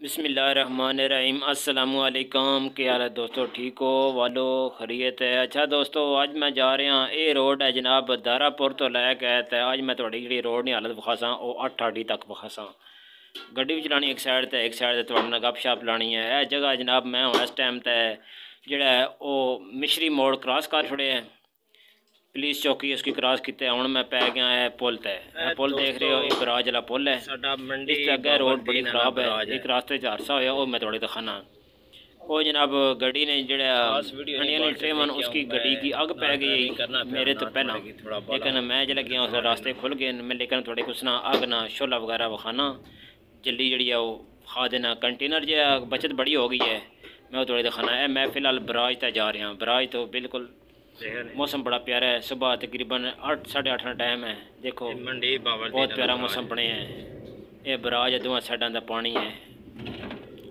बिस्मिल्लाहिर्रहमानिर्रहीम। अस्सलामुअलैकुम। क्या हाल है दोस्तों, ठीक हो वालो, खैरियत है। अच्छा दोस्तों, अज मैं जा रहा ये रोड है जनाब दारापुर तो लैके तो अज मैं थोड़ी जी रोड की हालत विखासा वो 8 तक विखासा। गड्डी भी चलानी एक साइड ते थोड़े नाल गप शप लानी है। यह जगह जनाब मैं हूँ इस टाइम ते जोड़ा वो मिशरी मोड़ क्रॉस कर छोड़े है, पुलिस चौकी उसकी क्रॉस किते। हूँ मैं पै गया है पुल ते। पुल देख रहे हो, एक बराज वाला पुल है। इस अगे रोड बड़ी खराब है, एक रास्ते हादसा होया वो मैं थोड़े दिखाना। वो जनाब गड्डी ने जड़ा इंडियन ट्रेवन उसकी गड्डी की अग पै गई मेरे तो पहला, लेकिन मैं जल्द गया उस रास्ते खुल गए मैं, लेकिन थोड़े कुछ ना अग ना शोला वगैरह विखाना जल्दी जी है वो खा देना। कंटेनर जो बचत बड़ी हो गई है, मैं वो थोड़ी दिखाना है। मैं फ़िलहाल बराज तक जा रहा हूँ। बराज तो बिल्कुल मौसम बड़ा प्यारा है, सुबह तकरीबन 8 साढ़े 8 टाइम है। देखो बहुत प्यारा मौसम बने हैं। ये बराज है, दोवें साइडों का पानी है।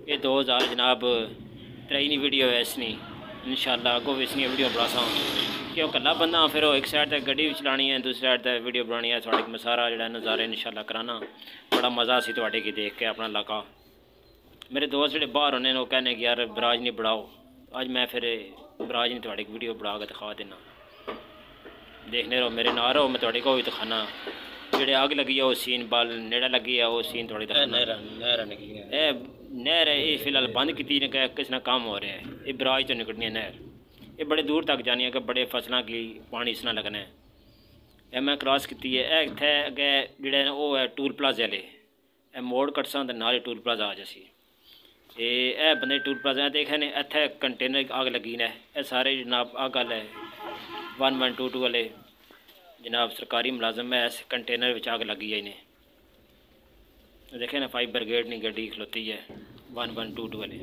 ये 2000 जनाब 3 वीडियो है इसनी, इंशाल्लाह अगो भी इसनी वीडियो बनासा क्यों कला बंदा फिर एक साइड तक गड्डी भी चलानी है, दूसरी साइड तक वीडियो बनानी है। थोड़े मैं सारा जो नज़ारे इंशाल्लाह कराना, बड़ा मज़ा सी थोड़े की देख के अपना इलाका। मेरे दोस्त जो बाहर होने वो कहने कि यार बराज नहीं बढ़ाओ, अज मैं फिर बराज नहीं थोड़ी वीडियो बना के दिखा देना। देखने रहो मेरे नाल रहो, मैं थोड़े को भी दिखाना जेड़े अग लगी है वो सीन, बल नेड़े लगी है वो सीन थोड़ी दिखाना। नहर है ये फिलहाल बंद की किस ना काम हो रहा है। ये बराज तो निकलनी है नहर, ये बड़े दूर तक जानी है कि बड़े फसलों की पानी इसना लगना है। यह मैं क्रॉस की है। इतने अगे जोड़े वो है टूल प्लाजे वाले, मोड़ कटसा तो नाल ही टूल प्लाजा आ जासी। ये बंदे टूल प्लाजा देखे ने इतने कंटेनर आग लगी ने। यह सारे जनाब आ गल है 1122 वाले जनाब सरकारी मुलाजम है। इस कंटेनर में आग लगी है इन्हें देखे ना, 5 ब्रिगेड की गड्डी खलोती है 1122 वाले।